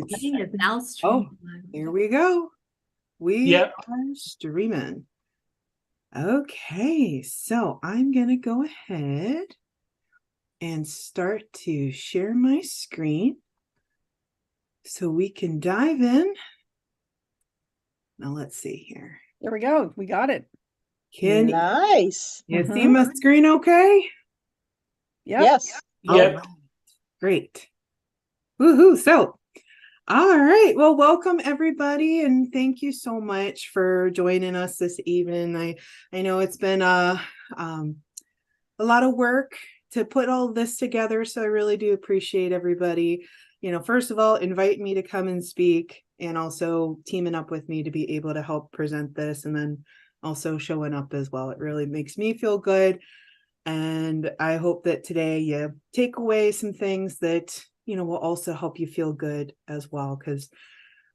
Okay, it's now Oh, streaming. here we go. We Yep. are streaming. Okay, so I'm going to go ahead and start to share my screen so we can dive in. Now let's see here. There we go. We got it. Can Nice. you see my screen okay? Yep. Yes. Yep. Right. Great. Woohoo. So, all right. Well, welcome everybody, and thank you so much for joining us this evening. I know it's been a lot of work to put all this together, so I really do appreciate everybody. First of all, inviting me to come and speak, and also teaming up with me to be able to help present this, and then also showing up as well. It really makes me feel good, and I hope that today you take away some things that will also help you feel good as well, because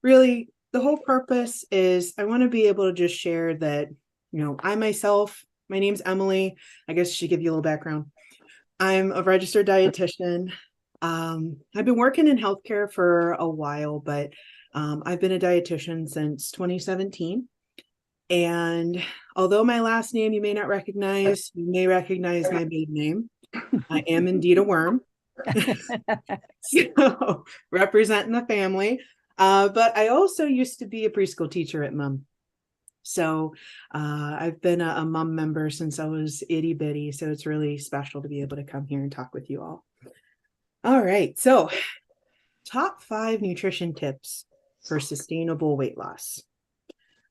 really the whole purpose is I want to be able to just share that I myself, my name's Emily. I guess I should give you a little background. I'm a registered dietitian. I've been working in healthcare for a while, but I've been a dietitian since 2017. And although my last name you may not recognize, you may recognize my maiden name. I am indeed a worm. So representing the family. But I also used to be a preschool teacher at Mum. So I've been a Mum member since I was itty bitty. So it's really special to be able to come here and talk with you all. All right. So top 5 nutrition tips for sustainable weight loss.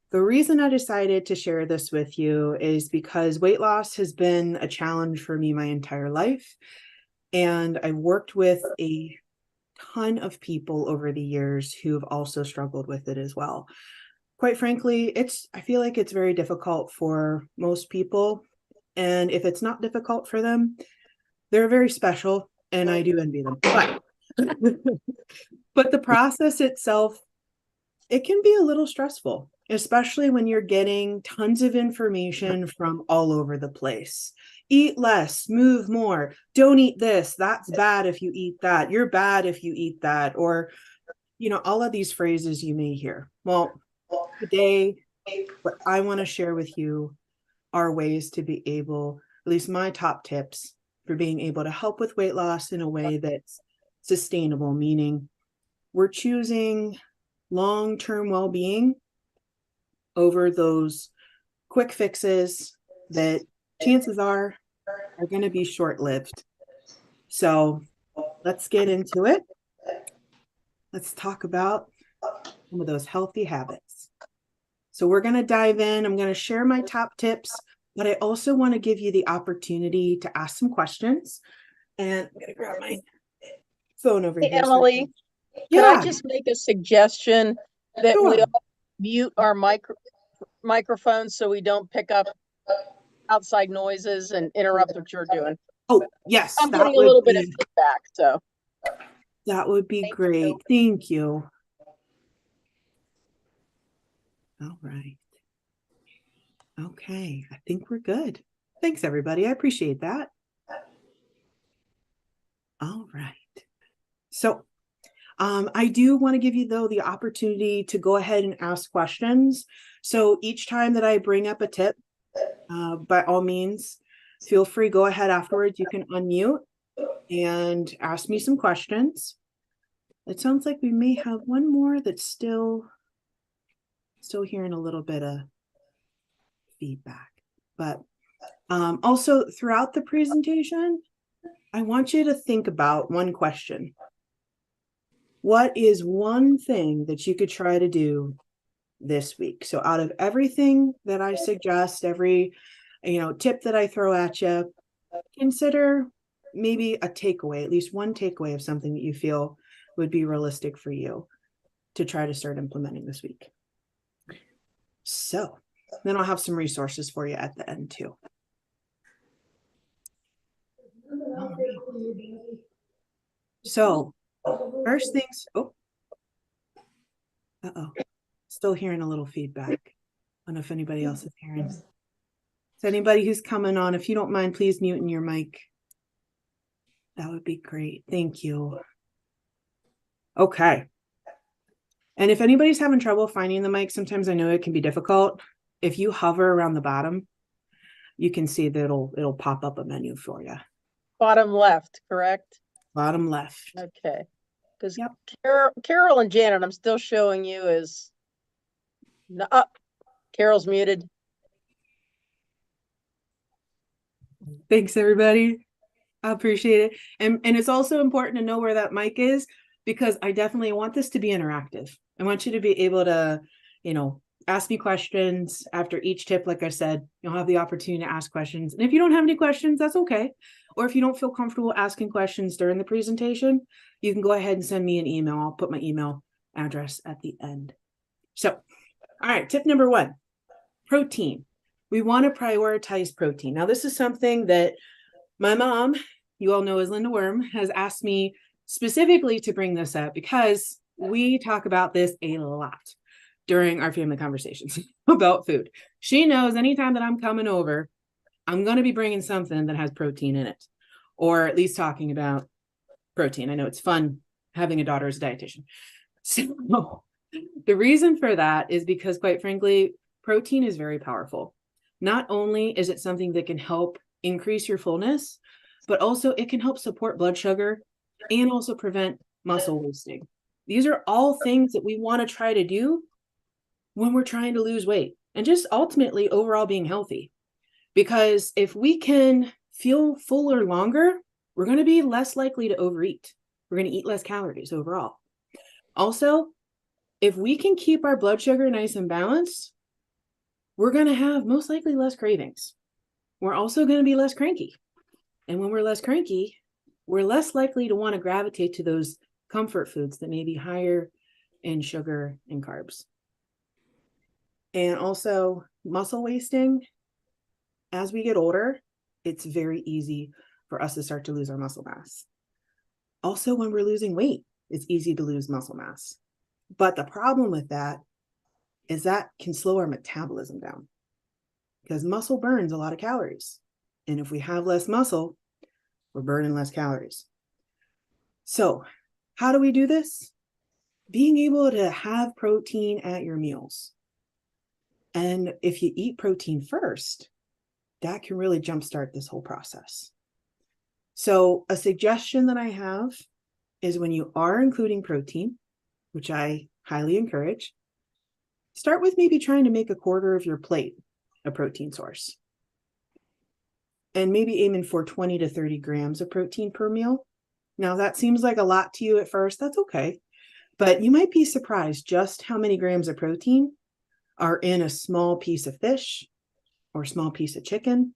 The reason I decided to share this with you is because weight loss has been a challenge for me my entire life. And I've worked with a ton of people over the years who have also struggled with it as well. Quite frankly, I feel like it's very difficult for most people. And if it's not difficult for them, they're very special, and I do envy them. But the process itself, it can be a little stressful, especially when you're getting tons of information from all over the place. Eat less, move more, don't eat this, that's bad if you eat that, you're bad if you eat that, or all of these phrases you may hear. Well, today what I want to share with you are ways to be able, at least my top tips for being able to help with weight loss in a way that's sustainable, meaning we're choosing long-term well-being over those quick fixes that chances are going to be short-lived. So let's get into it. Let's talk about some of those healthy habits. So we're going to dive in. I'm going to share my top tips, but I also want to give you the opportunity to ask some questions. And I'm going to grab my phone over here. Emily, can I just make a suggestion that we all mute our microphones so we don't pick up outside noises and interrupt what you're doing? Oh, yes. I'm getting a little bit of feedback, so. That would be great. Thank you. All right. Okay, I think we're good. Thanks, everybody. I appreciate that. All right. So I do want to give you, though, the opportunity to go ahead and ask questions. So each time that I bring up a tip, by all means, feel free, go ahead afterwards. You can unmute and ask me some questions. It sounds like we may have one more that's still hearing a little bit of feedback. But also throughout the presentation, I want you to think about one question. What is one thing that you could try to do this week? So out of everything that I suggest, every tip that I throw at you, consider maybe a takeaway, at least one takeaway of something that you feel would be realistic for you to try to start implementing this week. So then I'll have some resources for you at the end too. All right. So first things, still hearing a little feedback. I don't know if anybody else is hearing. So anybody who's coming on, if you don't mind, please mute in your mic. That would be great. Thank you. Okay. And if anybody's having trouble finding the mic, sometimes I know it can be difficult. If you hover around the bottom, you can see that it'll pop up a menu for you. Bottom left, correct? Bottom left. Okay. Because Yep. Carol and Janet, I'm still showing you as up. Carol's muted. Thanks, everybody. I appreciate it. And it's also important to know where that mic is, because I definitely want this to be interactive. I want you to be able to, ask me questions after each tip. Like I said, you'll have the opportunity to ask questions. And if you don't have any questions, that's okay. Or if you don't feel comfortable asking questions during the presentation, you can go ahead and send me an email. I'll put my email address at the end. So, all right, tip number 1, protein. We want to prioritize protein. Now, this is something that my mom, you all know as Linda Worm, has asked me specifically to bring this up because we talk about this a lot during our family conversations about food. She knows anytime that I'm coming over, I'm going to be bringing something that has protein in it, or at least talking about protein. I know it's fun having a daughter as a dietitian. So the reason for that is because, quite frankly, protein is very powerful. Not only is it something that can help increase your fullness, but also it can help support blood sugar and also prevent muscle wasting. These are all things that we want to try to do when we're trying to lose weight and just ultimately overall being healthy. Because if we can feel fuller longer, we're going to be less likely to overeat. We're going to eat less calories overall. Also, if we can keep our blood sugar nice and balanced, we're going to have most likely less cravings. We're also going to be less cranky. And when we're less cranky, we're less likely to want to gravitate to those comfort foods that may be higher in sugar and carbs. And also muscle wasting. As we get older, it's very easy for us to start to lose our muscle mass. Also, when we're losing weight, it's easy to lose muscle mass. But the problem with that is that can slow our metabolism down, because muscle burns a lot of calories. And if we have less muscle, we're burning less calories. So how do we do this? Being able to have protein at your meals. And if you eat protein first, that can really jumpstart this whole process. So a suggestion that I have is, when you are including protein, which I highly encourage, start with maybe trying to make a quarter of your plate a protein source. And maybe aiming for 20 to 30 grams of protein per meal. Now, that seems like a lot to you at first. That's okay. But you might be surprised just how many grams of protein are in a small piece of fish or a small piece of chicken.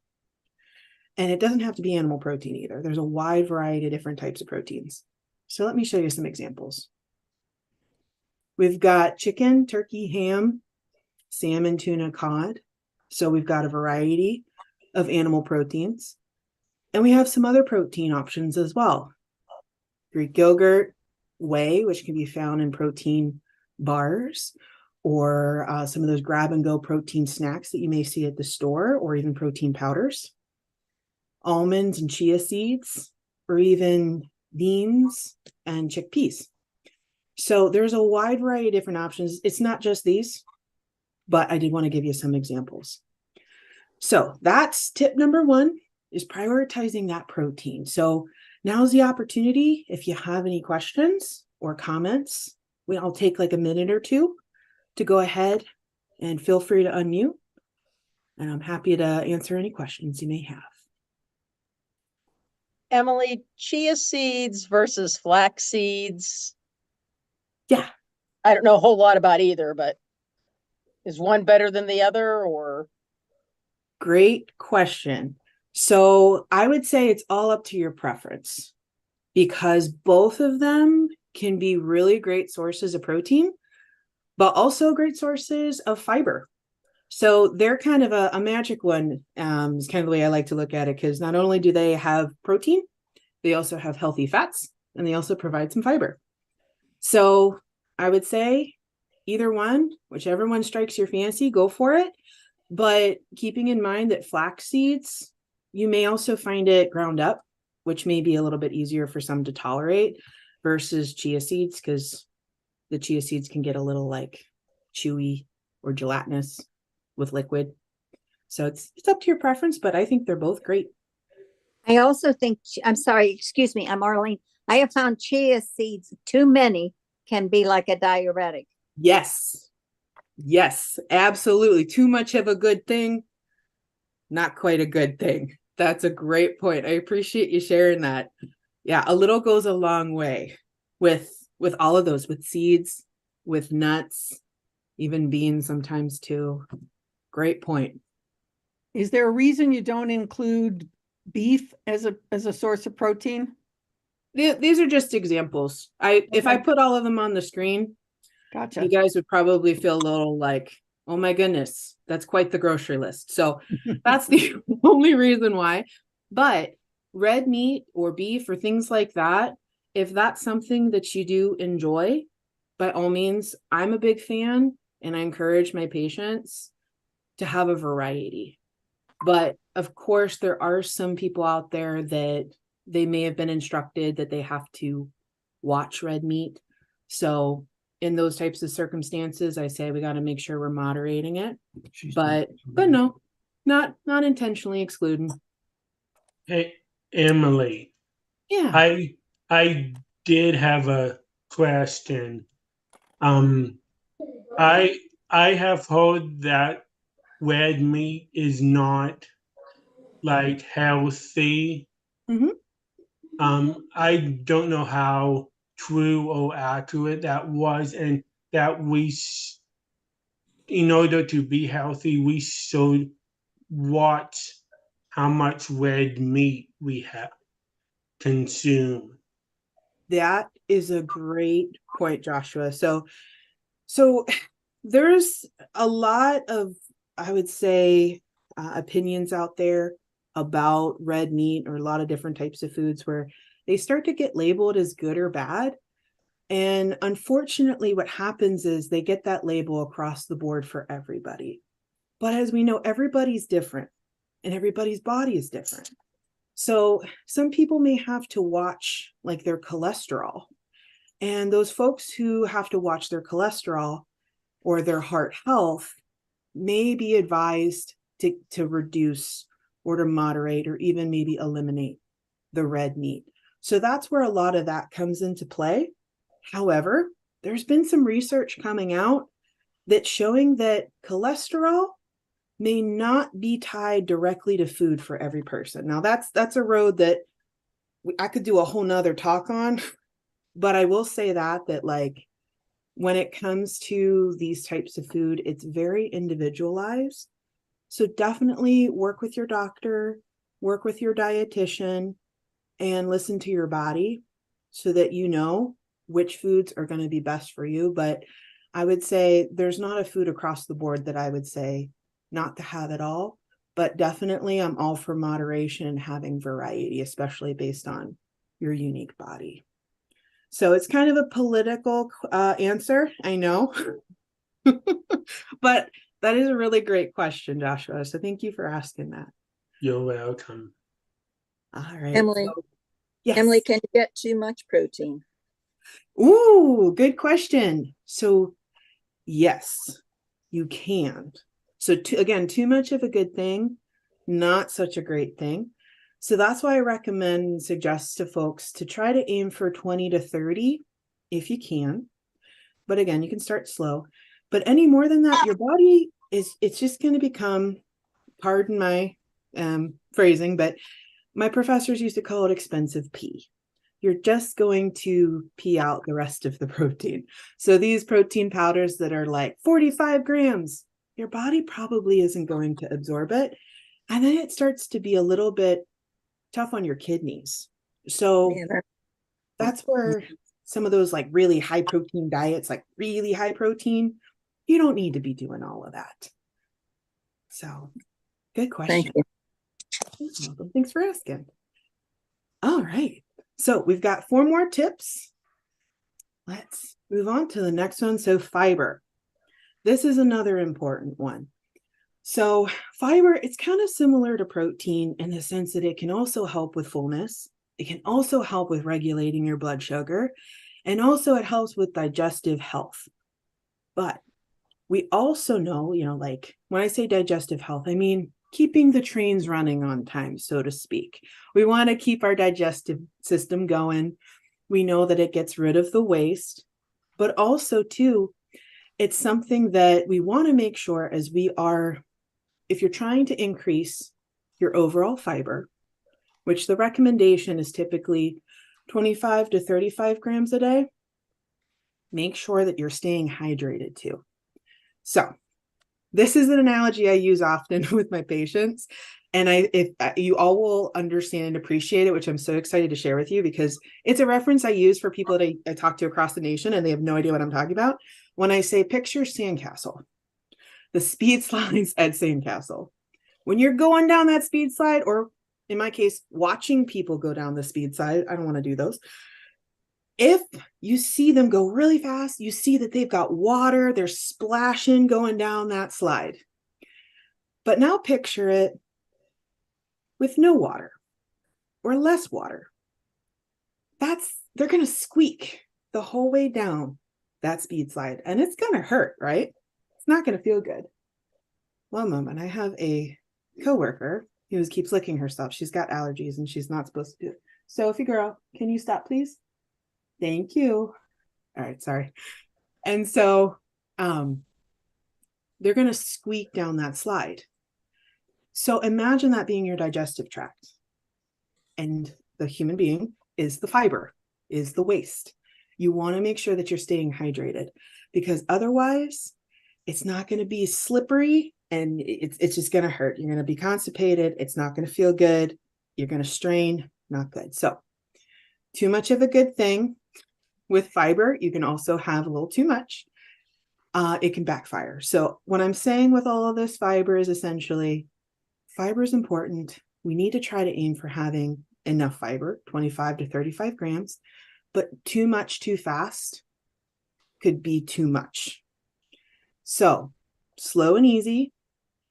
And it doesn't have to be animal protein either. There's a wide variety of different types of proteins. So let me show you some examples. We've got chicken, turkey, ham, salmon, tuna, cod. So we've got a variety of animal proteins. And we have some other protein options as well. Greek yogurt, whey, which can be found in protein bars, or some of those grab-and-go protein snacks that you may see at the store, or even protein powders. Almonds and chia seeds, or even beans and chickpeas. So there's a wide variety of different options. It's not just these, but I did want to give you some examples. So that's tip number 1, is prioritizing that protein. So now's the opportunity. If you have any questions or comments, I'll take like a minute or two to go ahead, and feel free to unmute. And I'm happy to answer any questions you may have. Emily, chia seeds versus flax seeds. Yeah. I don't know a whole lot about either, but is one better than the other, or? Great question. So I would say it's all up to your preference, because both of them can be really great sources of protein, but also great sources of fiber. So they're kind of a magic one, is kind of the way I like to look at it, because not only do they have protein, they also have healthy fats, and they also provide some fiber. So I would say either one, whichever one strikes your fancy, go for it. But keeping in mind that flax seeds, you may also find it ground up, which may be a little bit easier for some to tolerate, versus chia seeds, because the chia seeds can get a little like chewy or gelatinous with liquid. So it's up to your preference, but I think they're both great. I also think, I'm sorry, excuse me, I'm Arlene. I have found chia seeds, too many can be like a diuretic. Yes. Yes, absolutely. Too much of a good thing, not quite a good thing. That's a great point. I appreciate you sharing that. Yeah, a little goes a long way with all of those, with seeds, with nuts, even beans sometimes too. Great point. Is there a reason you don't include beef as a source of protein? These are just examples. If I put all of them on the screen, Gotcha. you guys would probably feel a little like, oh my goodness, that's quite the grocery list. So that's the only reason why. But red meat or beef or things like that, if that's something that you do enjoy, by all means, I'm a big fan and I encourage my patients to have a variety. But of course, there are some people out there that they may have been instructed that they have to watch red meat. So in those types of circumstances, I say we got to make sure we're moderating it. But no, not intentionally excluding. Hey, Emily. Yeah. I did have a question. I have heard that red meat is not like healthy. I don't know how true or accurate that was, and that in order to be healthy, we should watch how much red meat we have consume. That is a great point, Joshua. So there's a lot of, I would say, opinions out there about red meat or a lot of different types of foods where they start to get labeled as good or bad. And unfortunately, what happens is they get that label across the board for everybody. But as we know, everybody's different and everybody's body is different. So some people may have to watch like their cholesterol. And those folks who have to watch their cholesterol or their heart health may be advised to reduce or to moderate or even maybe eliminate the red meat. So that's where a lot of that comes into play. However, there's been some research coming out that's showing that cholesterol may not be tied directly to food for every person. Now that's a road that I could do a whole nother talk on, but I will say that like when it comes to these types of food, it's very individualized. So definitely work with your doctor, work with your dietitian, and listen to your body so that you know which foods are going to be best for you. But I would say there's not a food across the board that I would say not to have at all. But definitely I'm all for moderation and having variety, especially based on your unique body. So it's kind of a political answer, I know. But that is a really great question, Joshua. So thank you for asking that. You're welcome. All right. Emily, so, yes. Emily, can you get too much protein? Ooh, good question. So yes, you can. So again, too much of a good thing, not such a great thing. So that's why I recommend and suggest to folks to try to aim for 20 to 30 if you can. But again, you can start slow. But any more than that, your body it's just going to become, pardon my phrasing, but my professors used to call it expensive pee. You're just going to pee out the rest of the protein. So these protein powders that are like 45 grams, your body probably isn't going to absorb it. And then it starts to be a little bit tough on your kidneys. So that's where some of those like really high protein diets, like really high protein, you don't need to be doing all of that. So good question. Thank you. Thanks for asking. All right. So we've got 4 more tips. Let's move on to the next one. So fiber. This is another important one. So fiber, it's kind of similar to protein in the sense that it can also help with fullness. It can also help with regulating your blood sugar. And also it helps with digestive health. But we also know, like when I say digestive health, I mean keeping the trains running on time, so to speak. We want to keep our digestive system going. We know that it gets rid of the waste, but also too, it's something that we want to make sure if you're trying to increase your overall fiber, which the recommendation is typically 25 to 35 grams a day, make sure that you're staying hydrated too. So this is an analogy I use often with my patients. And if you all will understand and appreciate it, which I'm so excited to share with you, because it's a reference I use for people that I talk to across the nation and they have no idea what I'm talking about. When I say picture sandcastle, the speed slides at sandcastle. When you're going down that speed slide, or in my case, watching people go down the speed slide, I don't want to do those. If you see them go really fast, you see that they've got water, they're splashing going down that slide. But now picture it with no water or less water. They're going to squeak the whole way down that speed slide, and it's going to hurt, right? It's not going to feel good. One moment, I have a coworker who keeps licking herself. She's got allergies and she's not supposed to do it. Sophie girl, can you stop, please? Thank you. All right, sorry. And so they're going to squeak down that slide. So imagine that being your digestive tract. And the human being is the fiber, is the waste. You want to make sure that you're staying hydrated, because otherwise it's not going to be slippery and it's just going to hurt. You're going to be constipated. It's not going to feel good. You're going to strain, not good. So too much of a good thing. With fiber, you can also have a little too much. It can backfire. So what I'm saying with all of this fiber is essentially, fiber is important. We need to try to aim for having enough fiber, 25 to 35 grams, but too much too fast could be too much. So slow and easy,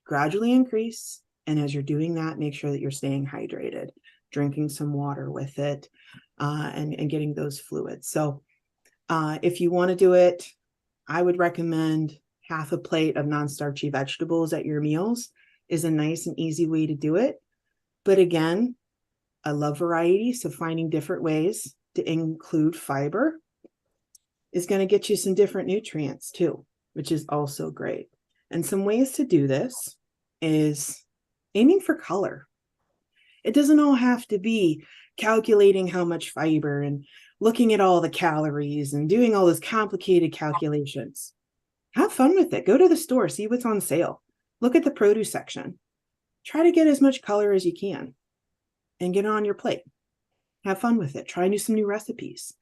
gradually increase. And as you're doing that, make sure that you're staying hydrated, drinking some water with it, and getting those fluids. So if you want to do it, I would recommend half a plate of non-starchy vegetables at your meals is a nice and easy way to do it. But again, I love variety. So finding different ways to include fiber is going to get you some different nutrients too, which is also great. And some ways to do this is aiming for color. It doesn't all have to be calculating how much fiber and looking at all the calories and doing all those complicated calculations. Have fun with it. Go to the store, see what's on sale. Look at the produce section. Try to get as much color as you can and get it on your plate. Have fun with it. Try some new recipes.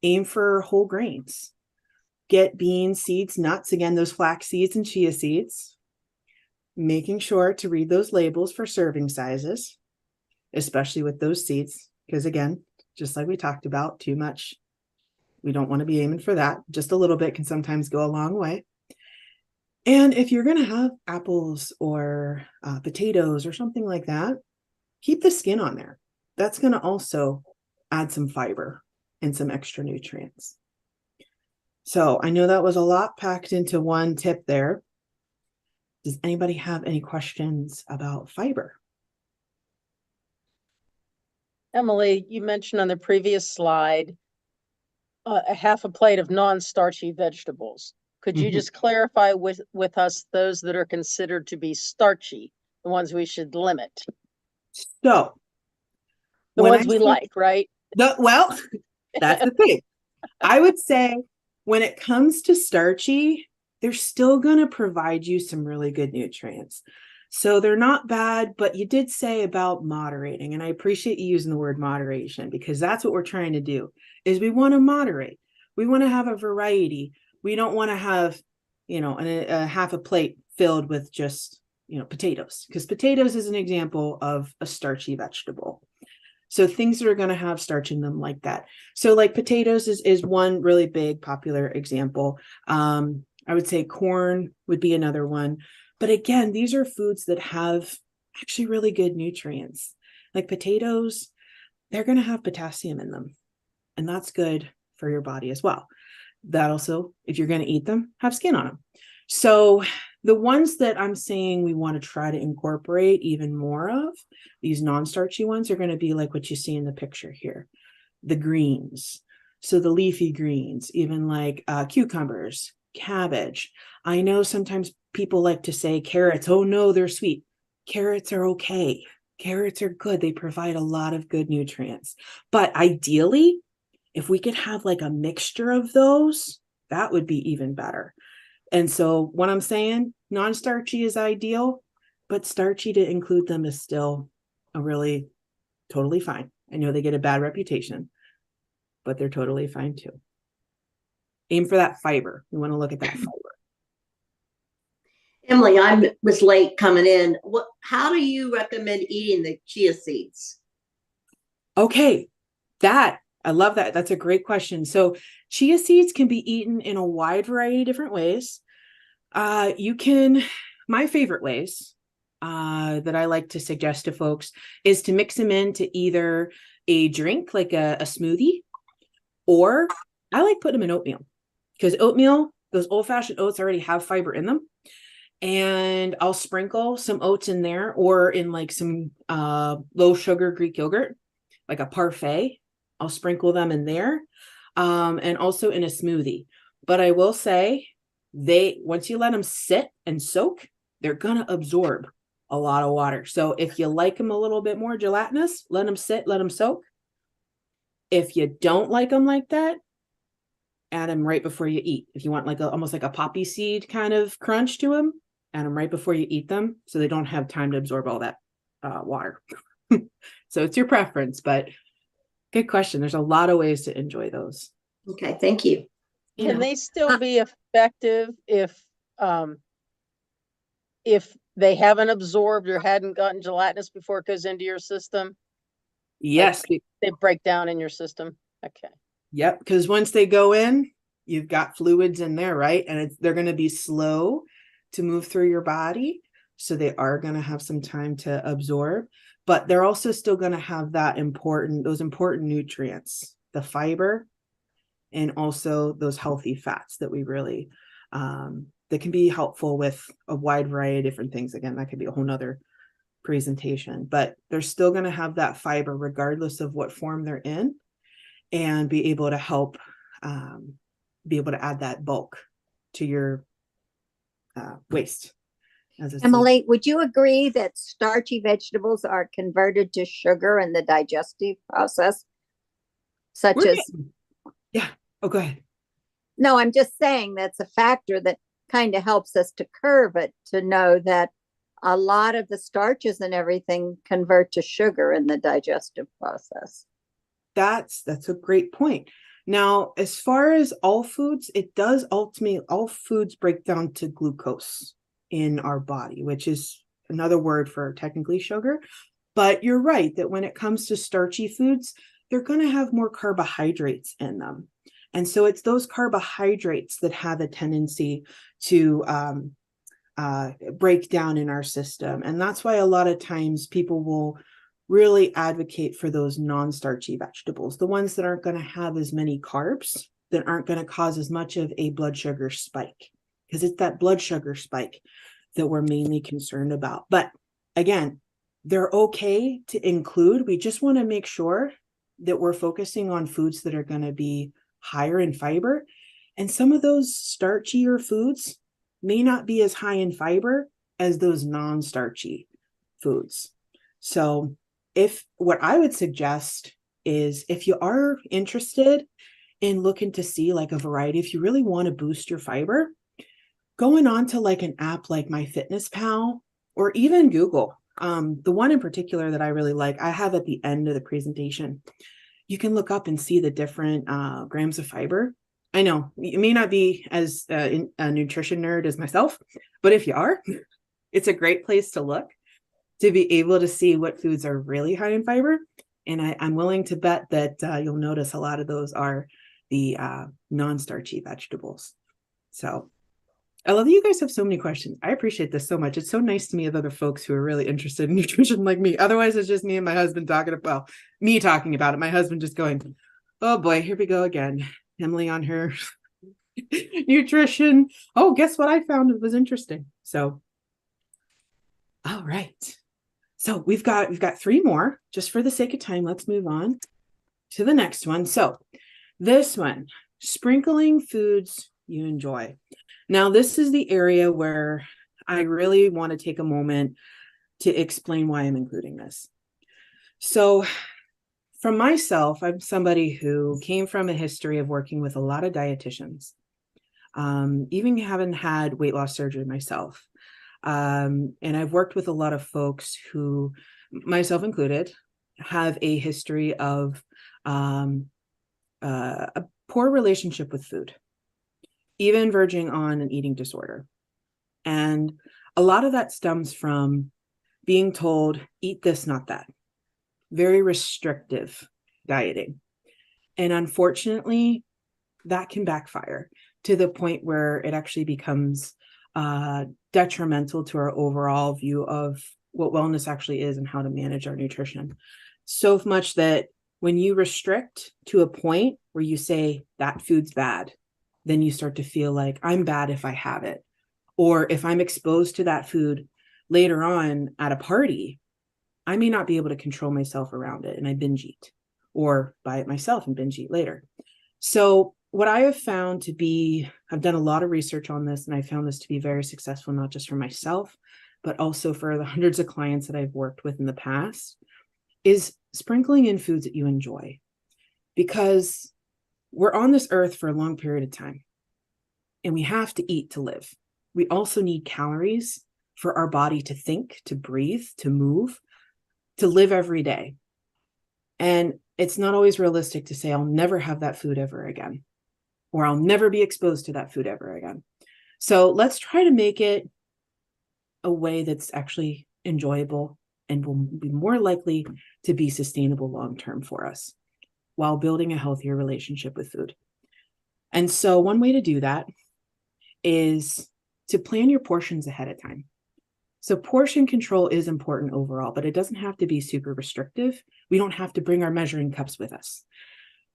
Aim for whole grains. Get beans, seeds, nuts, again, those flax seeds and chia seeds. Making sure to read those labels for serving sizes, especially with those seeds, because again, just like we talked about, too much, we don't want to be aiming for that. Just a little bit can sometimes go a long way. And if you're going to have apples or potatoes or something like that, keep the skin on there. That's going to also add some fiber and some extra nutrients. So I know that was a lot packed into one tip there. Does anybody have any questions about fiber? Emily, you mentioned on the previous slide a half a plate of non-starchy vegetables. Could you just clarify with us those that are considered to be starchy, the ones we should limit? So the ones we like, right? Well, that's the thing. I would say when it comes to starchy, they're still going to provide you some really good nutrients. So they're not bad, but you did say about moderating, and I appreciate you using the word moderation, because that's what we're trying to do, is we want to moderate. We want to have a variety. We don't want to have, a half a plate filled with just, potatoes, because potatoes is an example of a starchy vegetable. So things that are going to have starch in them like that. So like potatoes is one really big popular example. I would say corn would be another one. But again, these are foods that have actually really good nutrients. Like potatoes, they're going to have potassium in them. And that's good for your body as well. That also, if you're going to eat them, have skin on them. So the ones that I'm saying we want to try to incorporate even more of, these non-starchy ones, are going to be like what you see in the picture here. The greens. So the leafy greens, even like cucumbers, cabbage. I know sometimes people like to say carrots, oh no, they're sweet. Carrots are okay. Carrots are good. They provide a lot of good nutrients. But ideally, if we could have like a mixture of those, that would be even better. And so what I'm saying, non-starchy is ideal, but starchy to include them is still a really totally fine. I know they get a bad reputation, but they're totally fine too. Aim for that fiber. We want to look at that fiber. Emily, I was late coming in. How do you recommend eating the chia seeds? Okay, I love that. That's a great question. So chia seeds can be eaten in a wide variety of different ways. My favorite ways that I like to suggest to folks is to mix them into either a drink, like a smoothie, or I like putting them in oatmeal, because oatmeal, those old-fashioned oats already have fiber in them. And I'll sprinkle some oats in there, or in like some low sugar Greek yogurt, like a parfait. I'll sprinkle them in there, and also in a smoothie. But I will say, once you let them sit and soak, they're gonna absorb a lot of water. So if you like them a little bit more gelatinous, let them sit, let them soak. If you don't like them like that, add them right before you eat. If you want like almost like a poppy seed kind of crunch to them, add them right before you eat them, so they don't have time to absorb all that water. So it's your preference, but good question. There's a lot of ways to enjoy those. Okay, thank you. Can they still be effective if they haven't absorbed or hadn't gotten gelatinous before it goes into your system? Yes. Like they break down in your system. Okay. Yep. Because once they go in, you've got fluids in there, right? And they're going to be slow to move through your body. So they are going to have some time to absorb, but they're also still going to have those important nutrients, the fiber, and also those healthy fats that we really, that can be helpful with a wide variety of different things. Again, that could be a whole nother presentation, but they're still going to have that fiber regardless of what form they're in, and be able to help be able to add that bulk to your waste. Emily, would you agree that starchy vegetables are converted to sugar in the digestive process? Yeah. Oh, go ahead. No, I'm just saying that's a factor that kind of helps us to curve it, to know that a lot of the starches and everything convert to sugar in the digestive process. That's a great point. Now, as far as all foods, it does ultimately, all foods break down to glucose in our body, which is another word for technically sugar. But you're right that when it comes to starchy foods, they're going to have more carbohydrates in them. And so it's those carbohydrates that have a tendency to break down in our system. And that's why a lot of times people will really advocate for those non-starchy vegetables, the ones that aren't going to have as many carbs, that aren't going to cause as much of a blood sugar spike, because it's that blood sugar spike that we're mainly concerned about. But again, they're okay to include. We just want to make sure that we're focusing on foods that are going to be higher in fiber. And some of those starchier foods may not be as high in fiber as those non-starchy foods. So what I would suggest is, if you are interested in looking to see like a variety, if you really want to boost your fiber, going on to like an app like MyFitnessPal or even Google. The one in particular that I really like, I have at the end of the presentation. You can look up and see the different grams of fiber. I know you may not be as a nutrition nerd as myself, but if you are, it's a great place to look to be able to see what foods are really high in fiber. And I'm willing to bet that you'll notice a lot of those are the non-starchy vegetables. So I love that you guys have so many questions. I appreciate this so much. It's so nice to meet other folks who are really interested in nutrition like me. Otherwise, it's just me and my husband talking about it. My husband just going, oh boy, here we go again. Emily on her nutrition. Oh, guess what I found was interesting. So, all right. So we've got 3 more. Just for the sake of time, let's move on to the next one. So this one, sprinkling foods you enjoy. Now, this is the area where I really want to take a moment to explain why I'm including this. So from myself, I'm somebody who came from a history of working with a lot of dietitians, even having had weight loss surgery myself. And I've worked with a lot of folks who, myself included, have a history of a poor relationship with food, even verging on an eating disorder. And a lot of that stems from being told, eat this, not that. Very restrictive dieting. And unfortunately, that can backfire to the point where it actually becomes detrimental to our overall view of what wellness actually is and how to manage our nutrition. So much that when you restrict to a point where you say that food's bad, then you start to feel like I'm bad if I have it. Or if I'm exposed to that food later on at a party, I may not be able to control myself around it and I binge eat, or buy it myself and binge eat later. So what I have found to be, I've done a lot of research on this, and I found this to be very successful, not just for myself, but also for the hundreds of clients that I've worked with in the past, is sprinkling in foods that you enjoy. Because we're on this earth for a long period of time, and we have to eat to live. We also need calories for our body to think, to breathe, to move, to live every day. And it's not always realistic to say, I'll never have that food ever again, or I'll never be exposed to that food ever again. So let's try to make it a way that's actually enjoyable and will be more likely to be sustainable long-term for us while building a healthier relationship with food. And so one way to do that is to plan your portions ahead of time. So portion control is important overall, but it doesn't have to be super restrictive. We don't have to bring our measuring cups with us.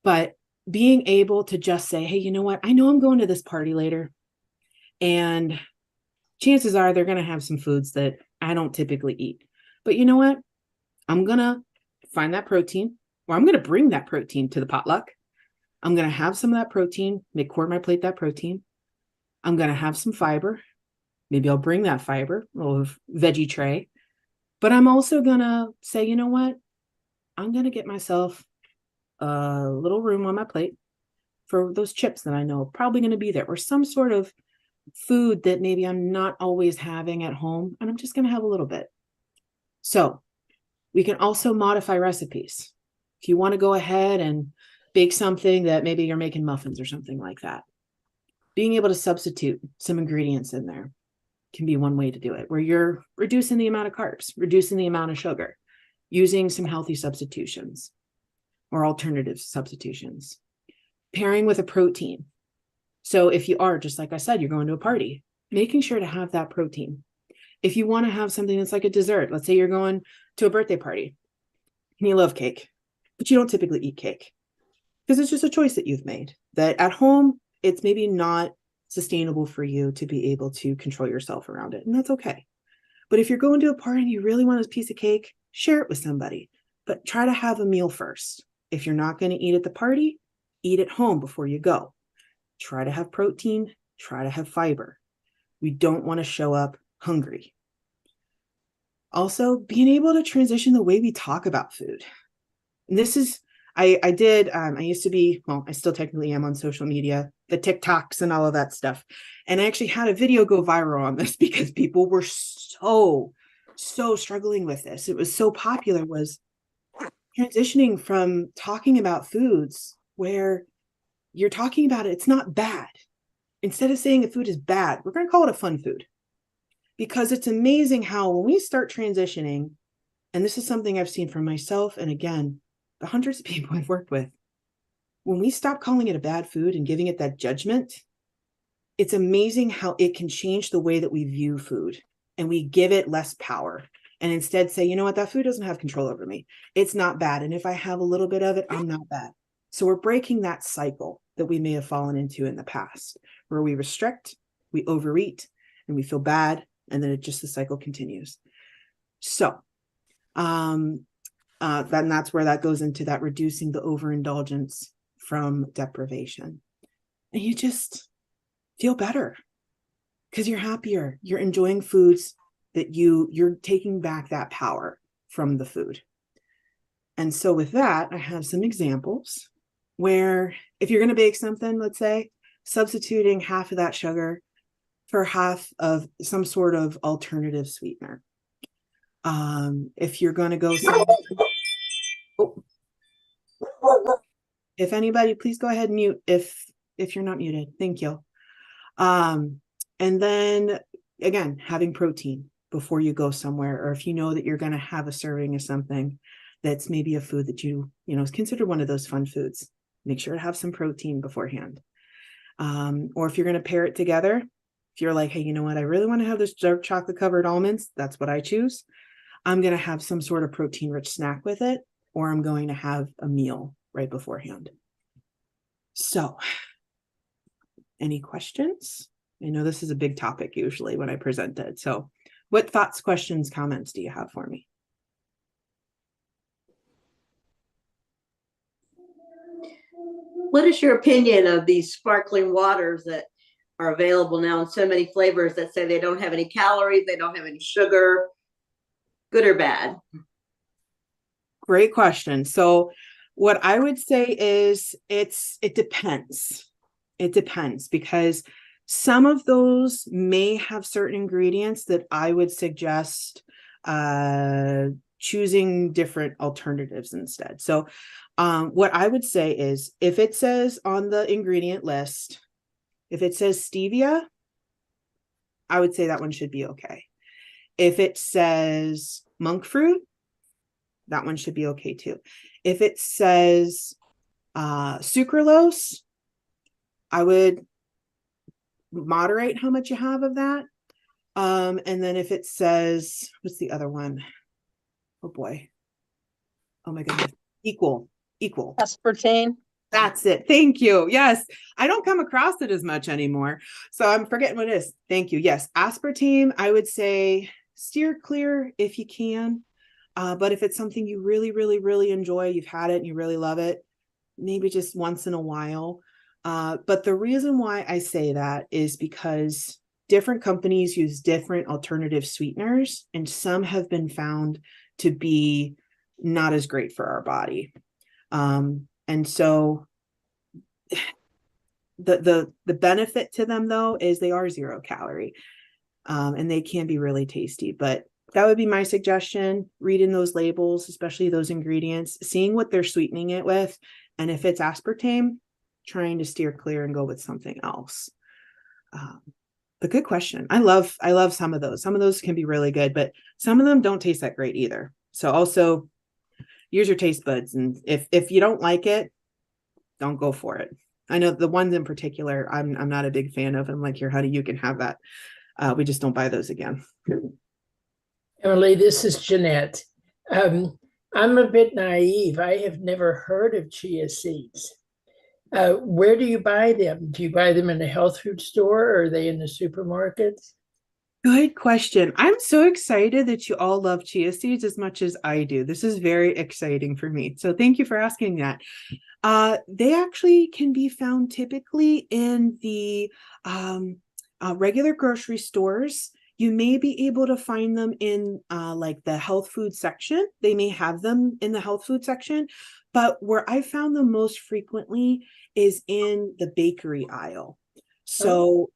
But being able to just say, hey, you know what? I know I'm going to this party later, and chances are they're going to have some foods that I don't typically eat. But you know what? I'm going to find that protein, or I'm going to bring that protein to the potluck. I'm going to have some of that protein, make quarter my plate that protein. I'm going to have some fiber. Maybe I'll bring that fiber, a little veggie tray. But I'm also going to say, you know what? I'm going to get myself a little room on my plate for those chips that I know are probably going to be there, or some sort of food that maybe I'm not always having at home, and I'm just going to have a little bit. So we can also modify recipes. If you want to go ahead and bake something that maybe you're making muffins or something like that, being able to substitute some ingredients in there can be one way to do it, where you're reducing the amount of carbs, reducing the amount of sugar, using some healthy substitutions or alternative substitutions, pairing with a protein. So if you are, just like I said, you're going to a party, making sure to have that protein. If you want to have something that's like a dessert, let's say you're going to a birthday party and you love cake, but you don't typically eat cake because it's just a choice that you've made, that at home, it's maybe not sustainable for you to be able to control yourself around it. And that's okay. But if you're going to a party and you really want a piece of cake, share it with somebody, but try to have a meal first. If you're not going to eat at the party, eat at home before you go. Try to have protein, try to have fiber. We don't want to show up hungry. Also, being able to transition the way we talk about food. And this is, I used to be, well, I still technically am on social media, the TikToks and all of that stuff. And I actually had a video go viral on this because people were so struggling with this. It was so popular, was transitioning from talking about foods where you're talking about it, it's not bad. Instead of saying a food is bad, we're going to call it a fun food. Because it's amazing how when we start transitioning, and this is something I've seen from myself, and again, the hundreds of people I've worked with, when we stop calling it a bad food and giving it that judgment, it's amazing how it can change the way that we view food, and we give it less power and instead say, you know what, that food doesn't have control over me. It's not bad. And if I have a little bit of it, I'm not bad. So we're breaking that cycle. that we may have fallen into in the past, where we restrict, we overeat, and we feel bad, and then the cycle continues. So then that's where that goes into that reducing the overindulgence from deprivation. And you just feel better because you're happier. You're enjoying foods that you're taking back that power from the food. And so with that, I have some examples where if you're going to bake something, let's say, substituting half of that sugar for half of some sort of alternative sweetener. If you're going to go if anybody, please go ahead and mute if you're not muted. Thank you. And then again, having protein before you go somewhere, or if you know that you're going to have a serving of something that's maybe a food that you know is considered one of those fun foods, make sure to have some protein beforehand. Or if you're going to pair it together, if you're like, hey, you know what, I really want to have this dark chocolate covered almonds, that's what I choose. I'm going to have some sort of protein rich snack with it, or I'm going to have a meal right beforehand. So any questions? I know this is a big topic usually when I present it. So what thoughts, questions, comments do you have for me? What is your opinion of these sparkling waters that are available now in so many flavors that say they don't have any calories, they don't have any sugar, good or bad? Great question. So what I would say is it depends. It depends, because some of those may have certain ingredients that I would suggest choosing different alternatives instead. So what I would say is, if it says on the ingredient list, if it says stevia, I would say that one should be okay. If it says monk fruit, that one should be okay too. If it says sucralose, I would moderate how much you have of that. And then if it says, what's the other one? Oh boy. Oh my goodness. Equal. Aspartame. That's it. Thank you. Yes. I don't come across it as much anymore, so I'm forgetting what it is. Thank you. Yes. Aspartame, I would say steer clear if you can. But if it's something you really, really, really enjoy, you've had it and you really love it, maybe just once in a while. But the reason why I say that is because different companies use different alternative sweeteners, and some have been found to be not as great for our body. And so the benefit to them though is they are 0 calorie, and they can be really tasty. But that would be my suggestion, reading those labels, especially those ingredients, seeing what they're sweetening it with. And if it's aspartame, trying to steer clear and go with something else. But good question. I love some of those. Some of those can be really good, but some of them don't taste that great either. So also use your taste buds. And if you don't like it, don't go for it. I know the ones in particular, I'm not a big fan of. I'm like, here, honey, you can have that. We just don't buy those again. Emily, this is Jeanette. I'm a bit naive. I have never heard of chia seeds. Where do you buy them? Do you buy them in a health food store, or are they in the supermarkets? Good question. I'm so excited that you all love chia seeds as much as I do. This is very exciting for me. So thank you for asking that. They actually can be found typically in the regular grocery stores. You may be able to find them in like the health food section. They may have them in the health food section, but where I found them most frequently is in the bakery aisle. So,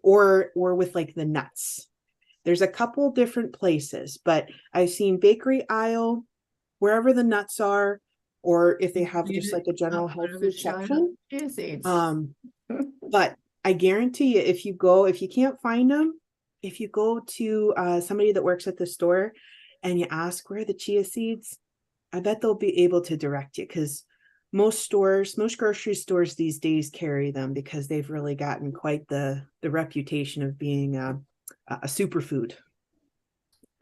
or with like the nuts. There's a couple different places, but I've seen bakery aisle, wherever the nuts are, or if they have just like a general health food section. But I guarantee you, if you can't find them, if you go to somebody that works at the store and you ask where are the chia seeds, I bet they'll be able to direct you, because most grocery stores these days carry them, because they've really gotten quite the reputation of being a superfood.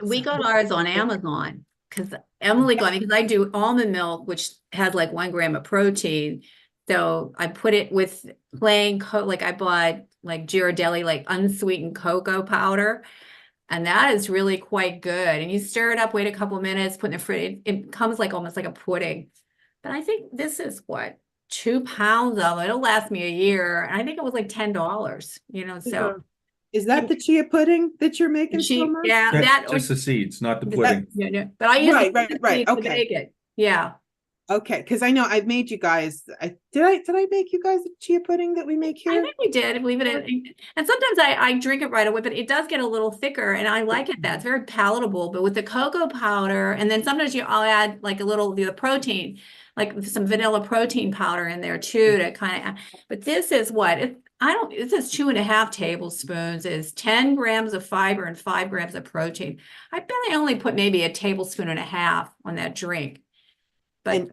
We got ours on Amazon because Emily got me, because I do almond milk, which has like 1 gram of protein. So I put it with plain like I bought like Ghirardelli, like unsweetened cocoa powder. And that is really quite good. And you stir it up, wait a couple minutes, put in the fridge. It comes like almost like a pudding. But I think this is what, 2 pounds of it. It'll last me a year. And I think it was like $10, so. Is that the chia pudding that you're making, Summer? Yeah, That's just the seeds, not the pudding. Yeah. But I use Right, the seeds to okay. make it. Yeah. Okay, because I know I've made you guys. Did I make you guys the chia pudding that we make I here? think we did, leave it in. And sometimes I drink it right away, but it does get a little thicker and I like it. That's very palatable. But with the cocoa powder, and then sometimes I'll add like a little the protein, like some vanilla protein powder in there too to kind of, but this is what this is 2.5 tablespoons is 10 grams of fiber and 5 grams of protein. I bet I only put maybe 1.5 tablespoons on that drink. But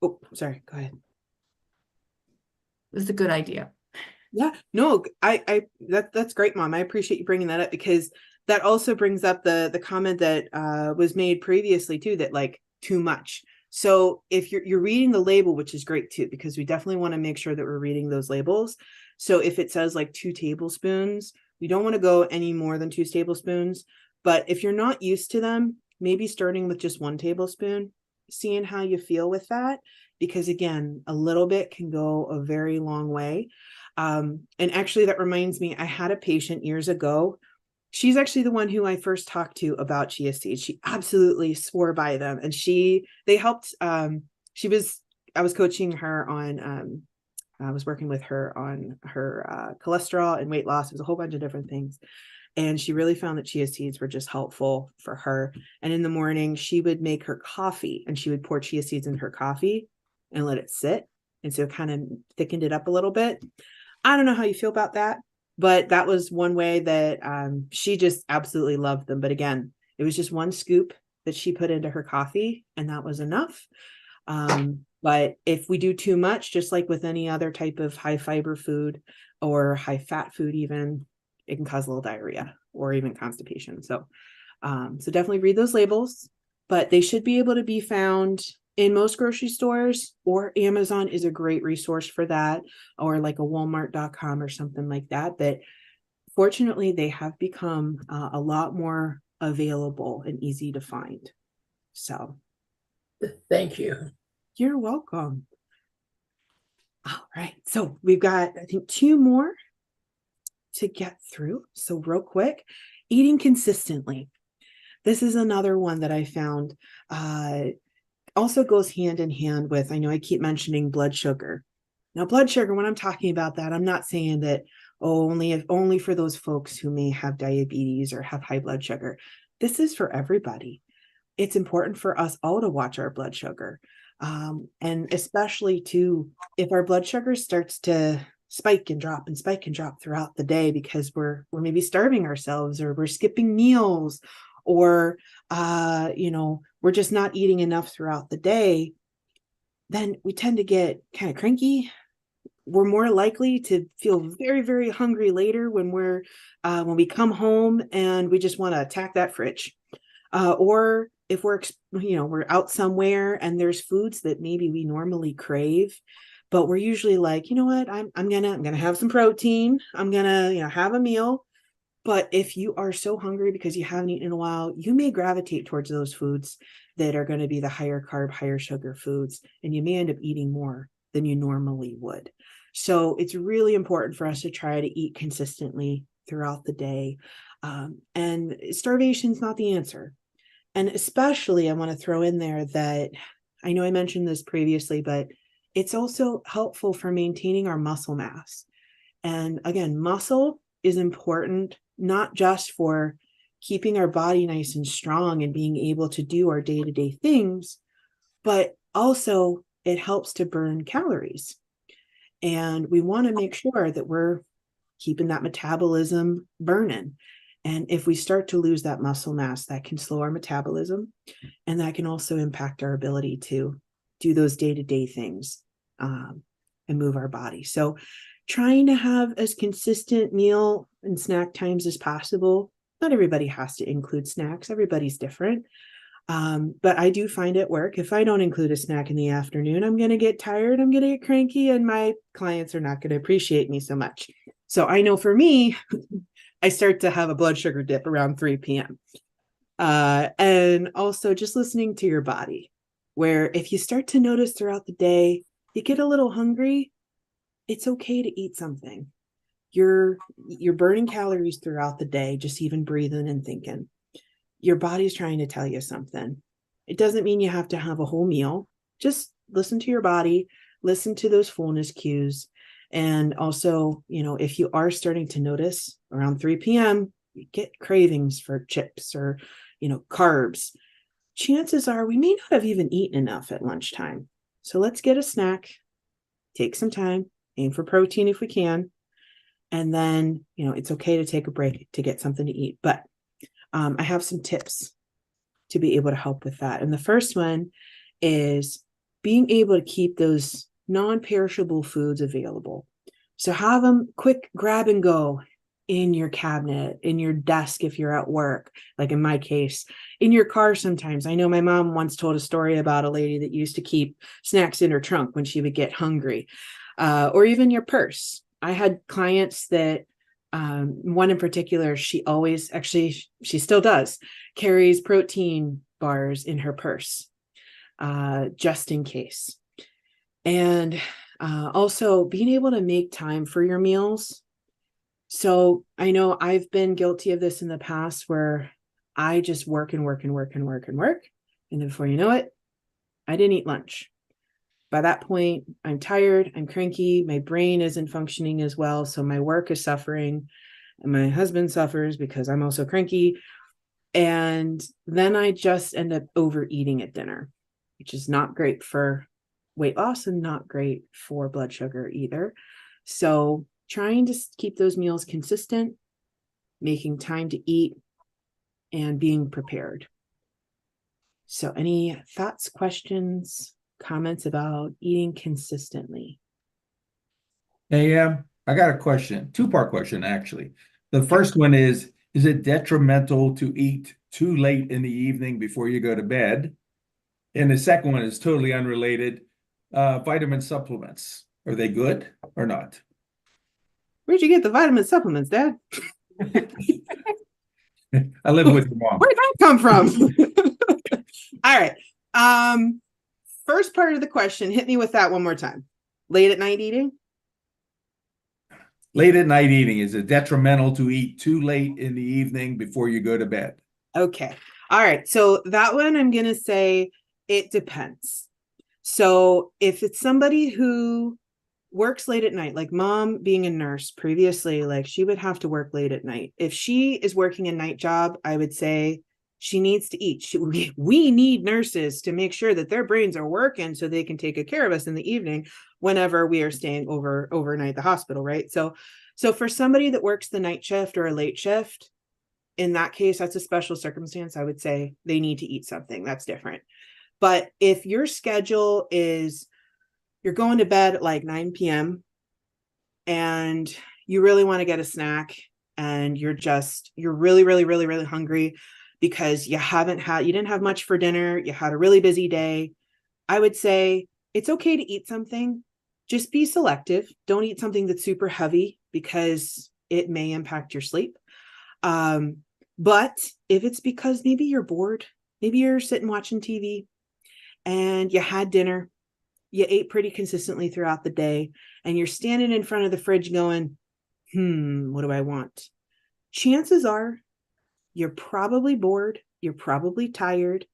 oh, sorry, go ahead. It was a good idea. Yeah, no, that's great, Mom. I appreciate you bringing that up because that also brings up the comment that was made previously too, that like too much. So if you're reading the label, which is great too, because we definitely want to make sure that we're reading those labels. So if it says like 2 tablespoons, we don't want to go any more than 2 tablespoons. But if you're not used to them, maybe starting with just 1 tablespoon, seeing how you feel with that, because again, a little bit can go a very long way. And actually that reminds me, I had a patient years ago. She's actually the one who I first talked to about chia seeds. She absolutely swore by them. And they helped, I was coaching her on, I was working with her on her cholesterol and weight loss. It was a whole bunch of different things. And she really found that chia seeds were just helpful for her. And in the morning, she would make her coffee and she would pour chia seeds in her coffee and let it sit. And so it kind of thickened it up a little bit. I don't know how you feel about that, but that was one way that she just absolutely loved them. But again, it was just 1 scoop that she put into her coffee and that was enough. But if we do too much, just like with any other type of high fiber food or high fat food, even, it can cause a little diarrhea or even constipation. So definitely read those labels, but they should be able to be found in most grocery stores, or Amazon is a great resource for that, or like a Walmart.com or something like that. But fortunately, they have become a lot more available and easy to find. So thank you. You're welcome. All right. So we've got, I think, 2 more to get through. So real quick, eating consistently. This is another one that I found also goes hand in hand with, I know I keep mentioning blood sugar. Now, blood sugar, when I'm talking about that, I'm not saying that only for those folks who may have diabetes or have high blood sugar. This is for everybody. It's important for us all to watch our blood sugar. And especially too, if our blood sugar starts to spike and drop throughout the day because we're maybe starving ourselves or we're skipping meals or we're just not eating enough throughout the day, then we tend to get kind of cranky. We're more likely to feel very, very hungry later when we come home and we just want to attack that fridge. Or if we're out somewhere and there's foods that maybe we normally crave, but we're usually like, you know what, I'm gonna have some protein. I'm gonna, have a meal. But if you are so hungry because you haven't eaten in a while, you may gravitate towards those foods that are going to be the higher carb, higher sugar foods, and you may end up eating more than you normally would. So it's really important for us to try to eat consistently throughout the day. And starvation is not the answer. And especially I want to throw in there that I know I mentioned this previously, but it's also helpful for maintaining our muscle mass. And again, muscle is important, not just for keeping our body nice and strong and being able to do our day-to-day things, but also it helps to burn calories. And we want to make sure that we're keeping that metabolism burning. And if we start to lose that muscle mass, that can slow our metabolism. And that can also impact our ability to do those day-to-day things and move our body. So trying to have as consistent meal and snack times as possible. Not everybody has to include snacks. Everybody's different. But I do find at work, if I don't include a snack in the afternoon, I'm going to get tired, I'm going to get cranky, and my clients are not going to appreciate me so much. So I know for me, I start to have a blood sugar dip around 3 p.m. And also just listening to your body, where if you start to notice throughout the day, you get a little hungry, it's okay to eat something. You're burning calories throughout the day, just even breathing and thinking. Your body's trying to tell you something. It doesn't mean you have to have a whole meal. Just listen to your body, listen to those fullness cues. And also, if you are starting to notice around 3 p.m., you get cravings for chips or, carbs, chances are we may not have even eaten enough at lunchtime. So let's get a snack, take some time, aim for protein if we can. And then, it's okay to take a break to get something to eat. But I have some tips to be able to help with that. And the first one is being able to keep those non-perishable foods available. So have them quick grab and go in your cabinet, in your desk if you're at work, like in my case, in your car sometimes. I know my mom once told a story about a lady that used to keep snacks in her trunk when she would get hungry, or even your purse. I had clients that one in particular, she still does, carries protein bars in her purse, just in case. And also being able to make time for your meals. So I know I've been guilty of this in the past where I just work and work and work and work and work. And then before you know it, I didn't eat lunch. By that point, I'm tired, I'm cranky, my brain isn't functioning as well. So my work is suffering and my husband suffers because I'm also cranky. And then I just end up overeating at dinner, which is not great for weight loss and not great for blood sugar either. So trying to keep those meals consistent, making time to eat, and being prepared. So any thoughts, questions, comments about eating consistently? Hey, I got a question, two-part question, actually. The first one is it detrimental to eat too late in the evening before you go to bed? And the second one is totally unrelated. Vitamin supplements, are they good or not? Where'd you get the vitamin supplements, Dad? I live with your mom. Where'd that come from? All right. First part of the question, hit me with that one more time. Late at night eating? Late at night eating, is it detrimental to eat too late in the evening before you go to bed? Okay. All right. So that one, I'm going to say it depends. So if it's somebody who works late at night, like mom being a nurse previously, like she would have to work late at night. If she is working a night job, I would say she needs to eat. We need nurses to make sure that their brains are working so they can take good care of us in the evening whenever we are staying overnight at the hospital, right? So for somebody that works the night shift or a late shift, in that case, that's a special circumstance. I would say they need to eat something. That's different. But if your schedule is you're going to bed at like 9 p.m. and you really want to get a snack and you're really, really, really, really hungry because you didn't have much for dinner, you had a really busy day, I would say it's okay to eat something. Just be selective. Don't eat something that's super heavy because it may impact your sleep. But if it's because maybe you're bored, maybe you're sitting watching TV and you had dinner, you ate pretty consistently throughout the day, and you're standing in front of the fridge going, what do I want? Chances are you're probably bored, you're probably tired,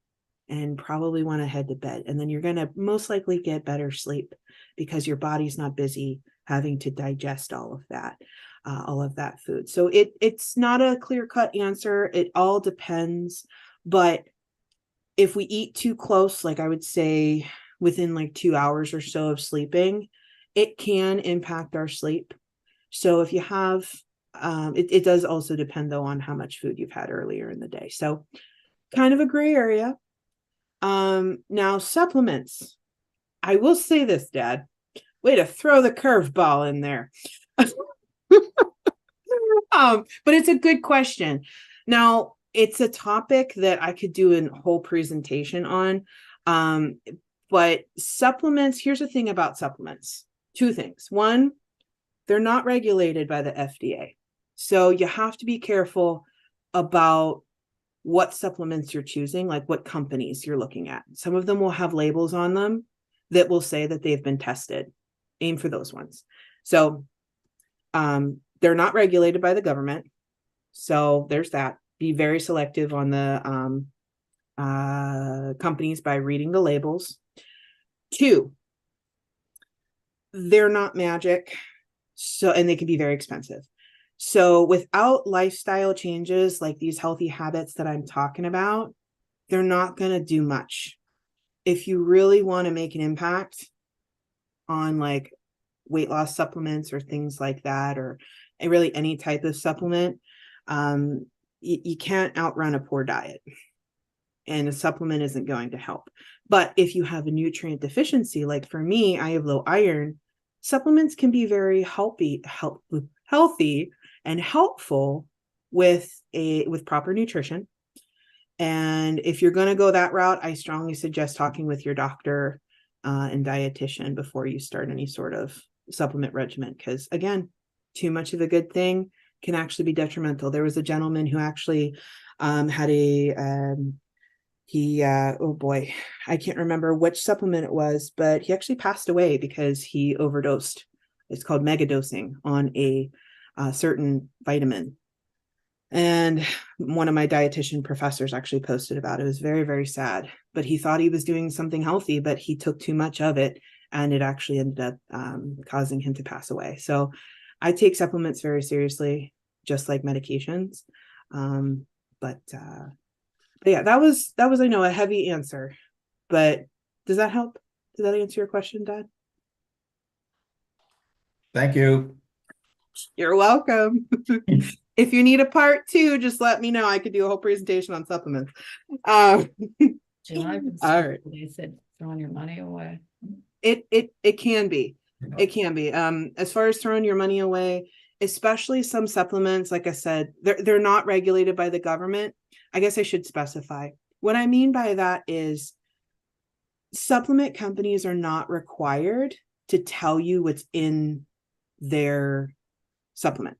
and probably want to head to bed. And then you're going to most likely get better sleep because your body's not busy having to digest all of that food. So it's not a clear-cut answer. It all depends. But if we eat too close, like I would say within like 2 hours or so of sleeping, it can impact our sleep. So if you have, it does also depend though on how much food you've had earlier in the day. So kind of a gray area. Now supplements. I will say this, Dad, way to throw the curveball in there. But it's a good question. Now, it's a topic that I could do a whole presentation on. But supplements, here's the thing about supplements. Two things. One, they're not regulated by the FDA. So you have to be careful about what supplements you're choosing, like what companies you're looking at. Some of them will have labels on them that will say that they've been tested. Aim for those ones. So they're not regulated by the government. So there's that. Be very selective on the companies by reading the labels. Two, they're not magic. So, and they can be very expensive. So without lifestyle changes like these healthy habits that I'm talking about, they're not going to do much. If you really want to make an impact on like weight loss supplements or things like that, or really any type of supplement, you can't outrun a poor diet. And a supplement isn't going to help. But if you have a nutrient deficiency, like for me, I have low iron, supplements can be very healthy and helpful with proper nutrition. And if you're going to go that route, I strongly suggest talking with your doctor and dietitian before you start any sort of supplement regimen. Because again, too much of a good thing can actually be detrimental. There was a gentleman who actually had oh boy, I can't remember which supplement it was, but he actually passed away because he overdosed. It's called megadosing on a certain vitamin. And one of my dietitian professors actually posted about it. It was very, very sad, but he thought he was doing something healthy, but he took too much of it and it actually ended up causing him to pass away. So I take supplements very seriously, just like medications. But yeah, that was, I know, a heavy answer, but does that help? Does that answer your question, Dad? Thank you. You're welcome. If you need a part 2, just let me know. I could do a whole presentation on supplements. All right. They said throwing your money away. It can be. It can be. As far as throwing your money away, especially some supplements, like I said, they're not regulated by the government. I guess I should specify. What I mean by that is supplement companies are not required to tell you what's in their supplement.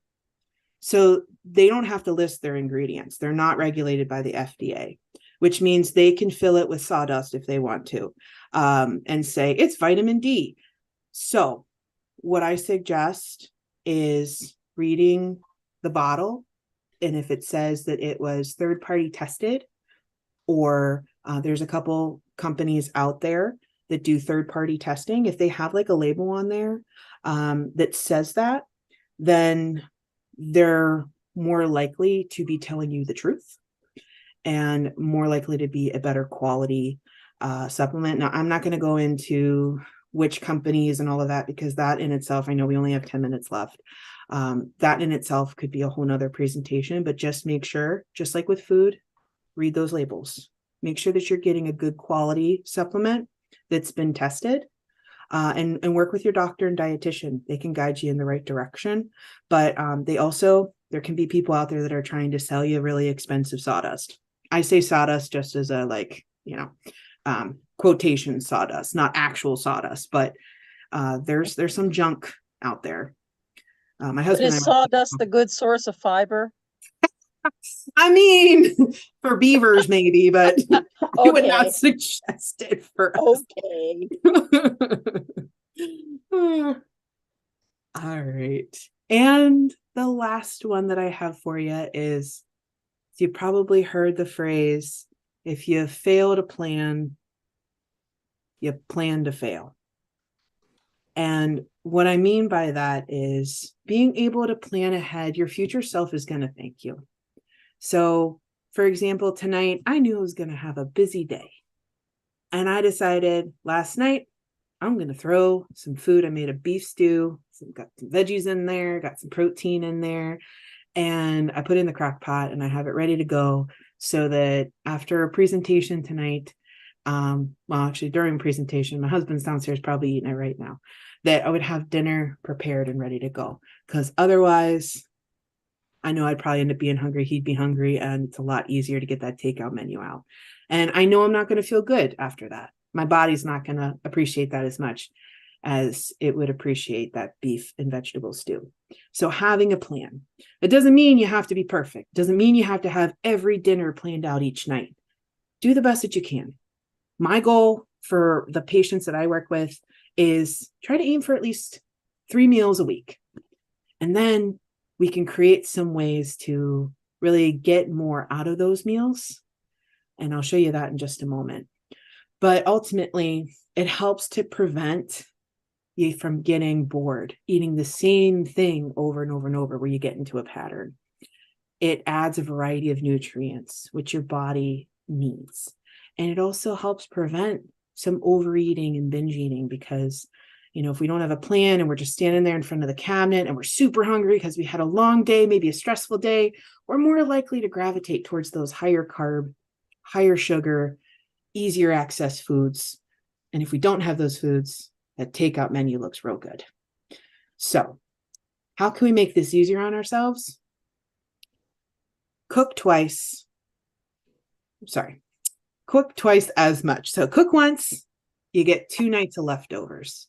So they don't have to list their ingredients. They're not regulated by the FDA, which means they can fill it with sawdust if they want to, and say it's vitamin D. So what I suggest is reading the bottle. And if it says that it was third-party tested, or there's a couple companies out there that do third-party testing, if they have like a label on there that says that, then they're more likely to be telling you the truth and more likely to be a better quality supplement. Now, I'm not going to go into which companies and all of that, because that in itself, I know we only have 10 minutes left. That in itself could be a whole nother presentation, but just make sure, just like with food, read those labels. Make sure that you're getting a good quality supplement that's been tested, and work with your doctor and dietitian. They can guide you in the right direction. But there can be people out there that are trying to sell you really expensive sawdust. I say sawdust just as a quotation sawdust, not actual sawdust, but there's some junk out there. My husband. Is sawdust a good source of fiber? I mean, for beavers maybe, but I would not suggest it for us. Okay. All right. And the last one that I have for you is, you probably heard the phrase, if you fail to plan, you plan to fail. And what I mean by that is being able to plan ahead, your future self is going to thank you. So, for example, tonight, I knew I was going to have a busy day. And I decided last night, I'm going to throw some food. I made a beef stew, got some veggies in there, got some protein in there, and I put it in the crock pot and I have it ready to go so that after a presentation tonight, actually during presentation, my husband's downstairs probably eating it right now, that I would have dinner prepared and ready to go. Because otherwise, I know I'd probably end up being hungry. He'd be hungry, and it's a lot easier to get that takeout menu out. And I know I'm not going to feel good after that. My body's not going to appreciate that as much as it would appreciate that beef and vegetable stew. So having a plan. It doesn't mean you have to be perfect. It doesn't mean you have to have every dinner planned out each night. Do the best that you can. My goal for the patients that I work with is try to aim for at least 3 meals a week. And then we can create some ways to really get more out of those meals. And I'll show you that in just a moment. But ultimately, it helps to prevent you from getting bored, eating the same thing over and over and over, where you get into a pattern. It adds a variety of nutrients, which your body needs. And it also helps prevent some overeating and binge eating, because, you know, if we don't have a plan and we're just standing there in front of the cabinet and we're super hungry because we had a long day, maybe a stressful day, we're more likely to gravitate towards those higher carb, higher sugar, easier access foods. And if we don't have those foods, that takeout menu looks real good. So how can we make this easier on ourselves? Cook twice as much. So cook once, you get 2 nights of leftovers.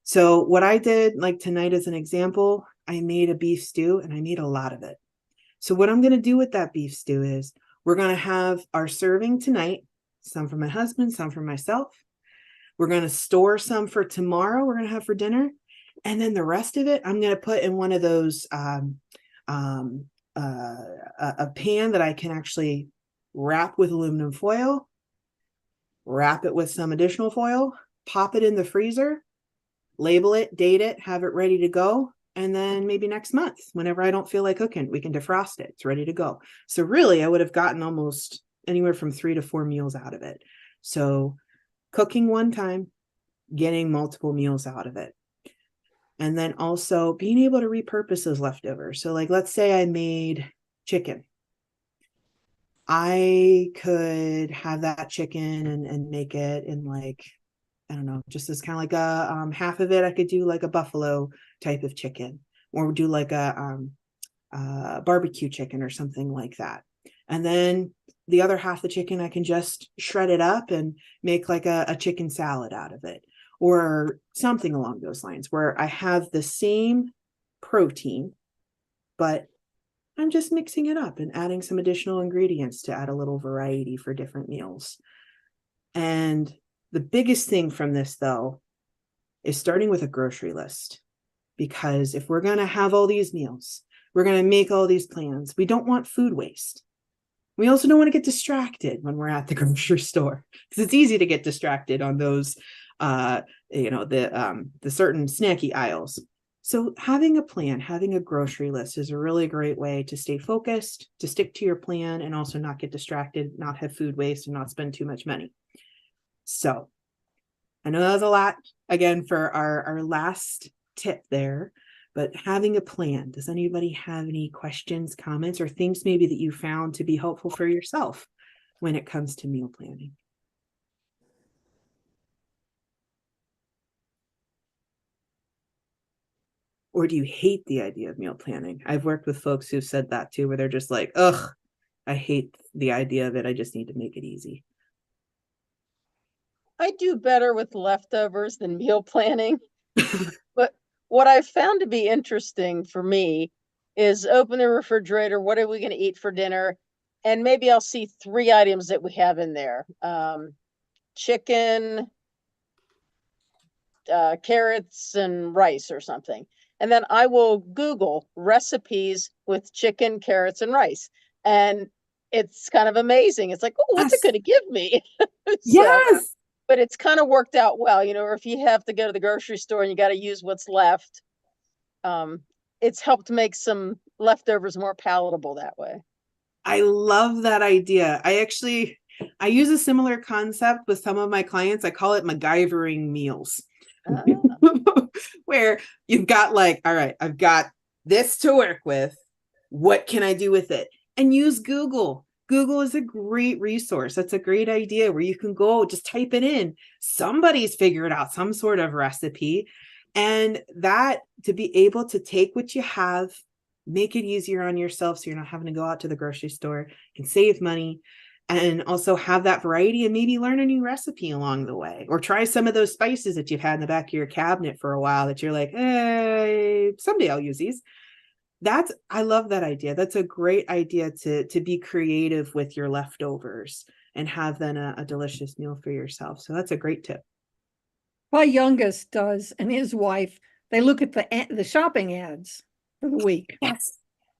So what I did, like tonight as an example, I made a beef stew, and I made a lot of it. So what I'm going to do with that beef stew is we're going to have our serving tonight, some for my husband, some for myself. We're going to store some for tomorrow, we're going to have for dinner. And then the rest of it, I'm going to put in one of those, a pan that I can actually wrap with aluminum foil, wrap it with some additional foil, pop it in the freezer, label it, date it, have it ready to go. And then maybe next month, whenever I don't feel like cooking, we can defrost it. It's ready to go. So really, I would have gotten almost anywhere from 3 to 4 meals out of it. So cooking one time, getting multiple meals out of it. And then also being able to repurpose those leftovers. So like, let's say I made chicken. I could have that chicken and make it in, like, I don't know, just as kind of like a half of it, I could do like a buffalo type of chicken, or do like a barbecue chicken or something like that. And then the other half of the chicken, I can just shred it up and make like a chicken salad out of it, or something along those lines, where I have the same protein, but I'm just mixing it up and adding some additional ingredients to add a little variety for different meals. And the biggest thing from this, though, is starting with a grocery list. Because if we're going to have all these meals, we're going to make all these plans, we don't want food waste. We also don't want to get distracted when we're at the grocery store, because it's easy to get distracted on those, the certain snacky aisles. So having a plan, having a grocery list is a really great way to stay focused, to stick to your plan, and also not get distracted, not have food waste, and not spend too much money. So I know that was a lot, again, for our last tip there, but having a plan. Does anybody have any questions, comments, or things maybe that you found to be helpful for yourself when it comes to meal planning? Or do you hate the idea of meal planning? I've worked with folks who've said that too, where they're just like, ugh, I hate the idea of it. I just need to make it easy. I do better with leftovers than meal planning. But what I found to be interesting for me is open the refrigerator. What are we going to eat for dinner? And maybe I'll see 3 items that we have in there. Chicken, carrots, and rice or something. And then I will Google recipes with chicken, carrots, and rice. And it's kind of amazing. It's like, oh, what's it going to give me? Yes. But it's kind of worked out well, you know, or if you have to go to the grocery store and you got to use what's left, it's helped make some leftovers more palatable that way. I love that idea. I use a similar concept with some of my clients. I call it MacGyvering meals. Where you've got like, all right, I've got this to work with. What can I do with it? And use Google. Google is a great resource. That's a great idea where you can go, just type it in. Somebody's figured out some sort of recipe. And that, to be able to take what you have make it easier on yourself so you're not having to go out to the grocery store, you can save money, and also have that variety and maybe learn a new recipe along the way, or try some of those spices that you've had in the back of your cabinet for a while that you're like, hey, someday I'll use these. I love that idea. That's a great idea to be creative with your leftovers and have then a delicious meal for yourself. So that's a great tip. My youngest does, and his wife, they look at the shopping ads for the week. Yes.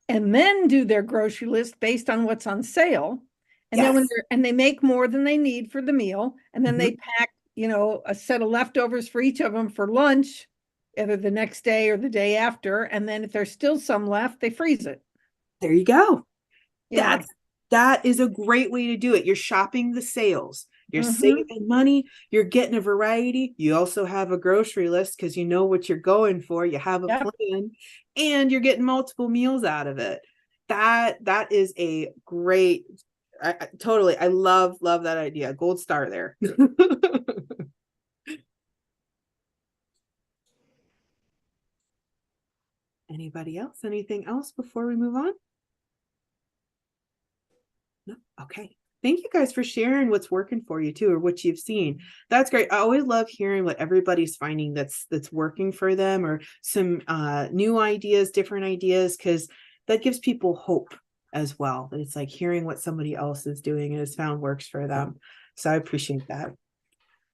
And then do their grocery list based on what's on sale. And then they make more than they need for the meal. And then they pack, a set of leftovers for each of them for lunch, either the next day or the day after. And then if there's still some left, they freeze it. There you go. Yeah. That is a great way to do it. You're shopping the sales. You're saving money. You're getting a variety. You also have a grocery list because you know what you're going for. You have a plan, and you're getting multiple meals out of it. That is a great. I love that idea. Gold star there. Anybody else? Anything else before we move on? No? Okay. Thank you guys for sharing what's working for you too, or what you've seen. That's great. I always love hearing what everybody's finding that's working for them, or some new ideas, different ideas, because that gives people hope as well. That it's like hearing what somebody else is doing and has found works for them. So I appreciate that.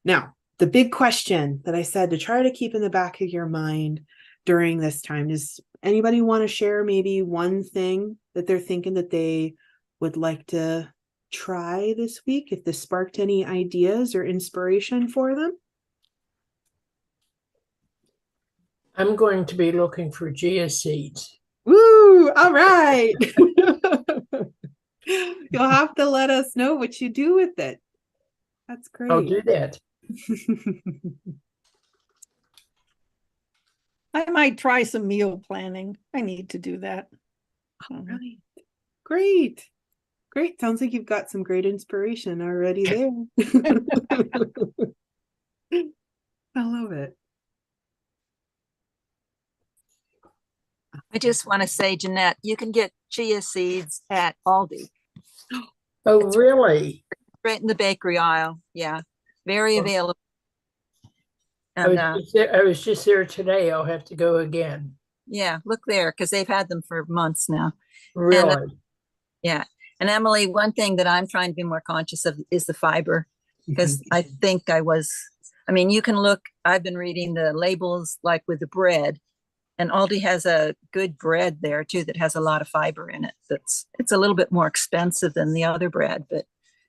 Now, the big question that I said to try to keep in the back of your mind during this time is, anybody want to share maybe one thing that they're thinking that they would like to try this week, if this sparked any ideas or inspiration for them? I'm going to be looking for chia seeds. Woo! All right. You'll have to let us know what you do with it. That's great. I'll do that. I might try some meal planning. I need to do that. All right. Great. Sounds like you've got some great inspiration already there. I love it. I just want to say, Jeanette, you can get chia seeds at Aldi. Oh, really? Right in the bakery aisle. Yeah. Very available. I And was just there today. I'll have to go again. yeah, look there, because they've had them for months now. Really? And, yeah. And Emily, one thing that I'm trying to be more conscious of is the fiber, because I think you can look, I've been reading the labels like with the bread, and Aldi has a good bread there too that has a lot of fiber in it. It's a little bit more expensive than the other bread, but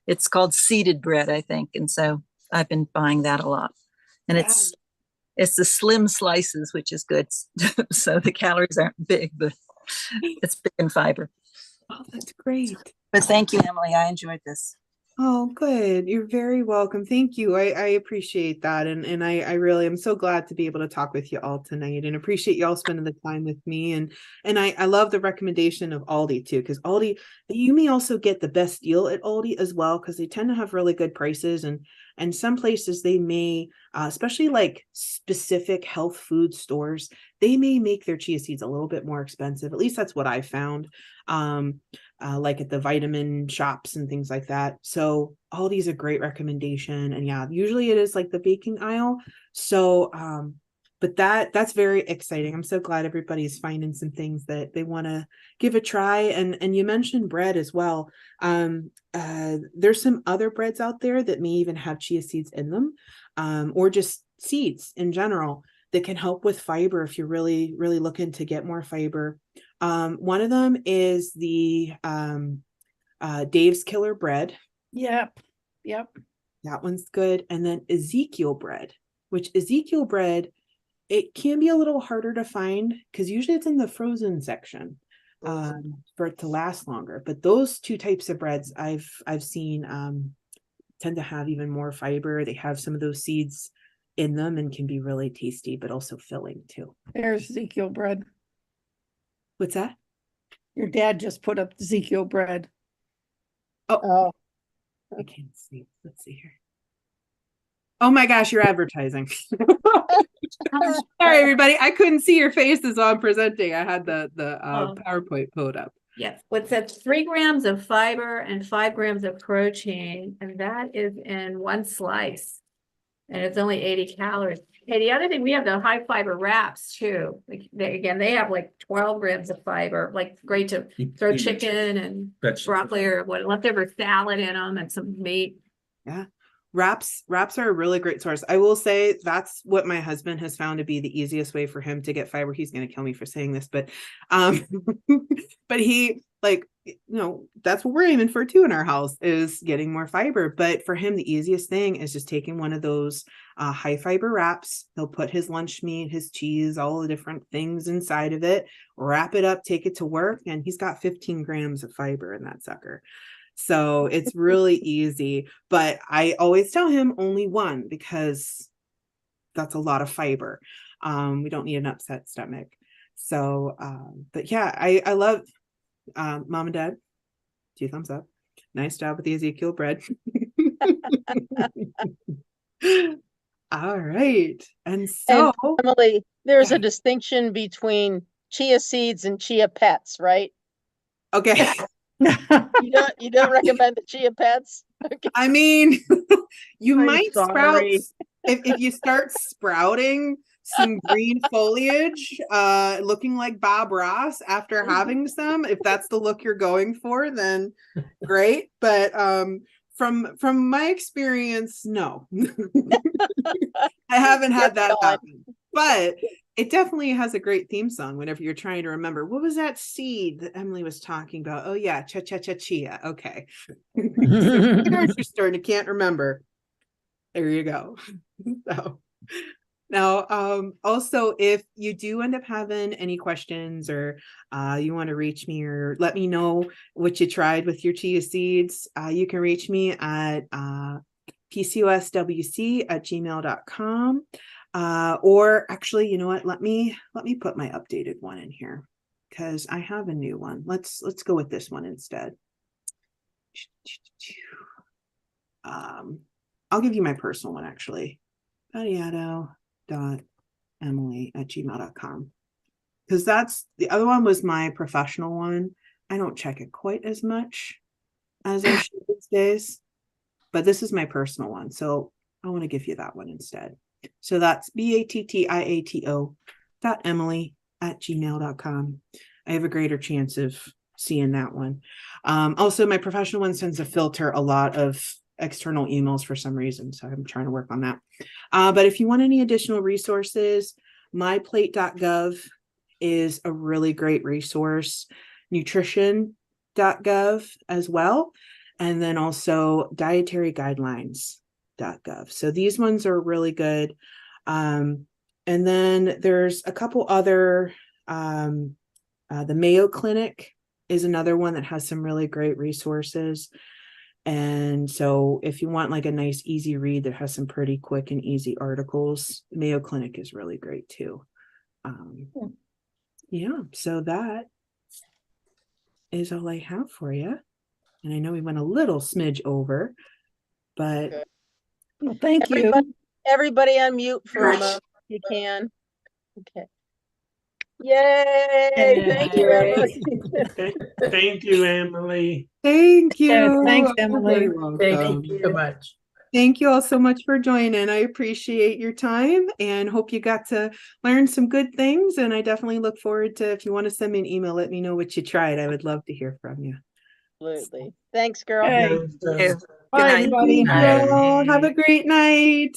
it's called seeded bread, I think. And so I've been buying that a lot. And it's the slim slices, which is good. So the calories aren't big, but it's big in fiber. Oh, that's great. But thank you, Emily. I enjoyed this. Oh, good. You're very welcome. Thank you. I appreciate that. And I really am so glad to be able to talk with you all tonight, and appreciate you all spending the time with me. And I love the recommendation of Aldi too, because Aldi, you may also get the best deal at Aldi as well, because they tend to have really good prices. And some places they may, especially like specific health food stores, they may make their chia seeds a little bit more expensive. At least that's what I found. Like at the vitamin shops and things like that. So Aldi's a great recommendation. And yeah, usually it is like the baking aisle. So, but that's very exciting. I'm so glad everybody's finding some things that they want to give a try. And you mentioned bread as well. There's some other breads out there that may even have chia seeds in them, or just seeds in general that can help with fiber if you're really, really looking to get more fiber. One of them is the Dave's Killer Bread. Yep. That one's good. And then Ezekiel bread, which Ezekiel bread, it can be a little harder to find because usually it's in the frozen section for it to last longer. But those two types of breads I've seen tend to have even more fiber. They have some of those seeds in them and can be really tasty, but also filling too. There's Ezekiel bread. What's that? Your dad just put up Ezekiel bread. Oh, I can't see. Let's see here. Oh my gosh, you're advertising. Sorry, everybody. I couldn't see your faces while I'm presenting. I had the Oh. PowerPoint pulled up. Yes, what's that? 3 grams of fiber and 5 grams of protein, and that is in 1 slice. And it's only 80 calories. Hey, the other thing, we have the high fiber wraps too. Like they have like 12 grams of fiber, like great to throw chicken and broccoli or what leftover salad in them and some meat. Yeah. Wraps are a really great source. I will say that's what my husband has found to be the easiest way for him to get fiber. He's going to kill me for saying this, but but he that's what we're aiming for too in our house is getting more fiber. But for him, the easiest thing is just taking one of those high fiber wraps. He'll put his lunch meat, his cheese, all the different things inside of it, wrap it up, take it to work, and he's got 15 grams of fiber in that sucker. So it's really easy, but I always tell him only 1 because that's a lot of fiber. We don't need an upset stomach. So, but yeah, I love Mom and Dad. 2 thumbs up. Nice job with the Ezekiel bread. All right. And so, and Emily, there's a distinction between chia seeds and chia pets, right? Okay. You don't recommend the chia pets? Okay. I mean, you I'm might sorry. sprout if you start sprouting some green foliage, looking like Bob Ross after having some. If that's the look you're going for, then great. But from my experience, no, I haven't had that happen. But it definitely has a great theme song whenever you're trying to remember what was that seed that Emily was talking about. Oh yeah, chia. Okay. So, grocery store and you can't remember. There you go. So now, also, if you do end up having any questions or you want to reach me or let me know what you tried with your chia seeds, you can reach me at pcoswc@gmail.com. Or actually, you know what? Let me put my updated one in here because I have a new one. Let's go with this one instead. I'll give you my personal one actually. Patiato.emily@gmail.com because that's the other one was my professional one. I don't check it quite as much as I should these days, but this is my personal one, so I want to give you that one instead. So that's BATTIATO.emily@gmail.com. I have a greater chance of seeing that one. Also, my professional one tends to filter a lot of external emails for some reason, so I'm trying to work on that. But if you want any additional resources, myplate.gov is a really great resource. Nutrition.gov as well. And then also dietaryguidelines.gov. So these ones are really good. And then there's a couple other, the Mayo Clinic is another one that has some really great resources. And so if you want like a nice, easy read that has some pretty quick and easy articles, Mayo Clinic is really great too. Yeah, so that is all I have for you. And I know we went a little smidge over, but Okay. Well, thank you. Everybody unmute for a moment if you can. Okay. Yay! Thank you, Emily. Thank you, Emily. thank you. Yes, thanks, You're Emily. very welcome. Thank you so much. Thank you all so much for joining. I appreciate your time and hope you got to learn some good things. And I definitely look forward to, if you want to send me an email, let me know what you tried. I would love to hear from you. Absolutely. Thanks, girl. Okay. And, Good Bye, night. everybody. Have a great night.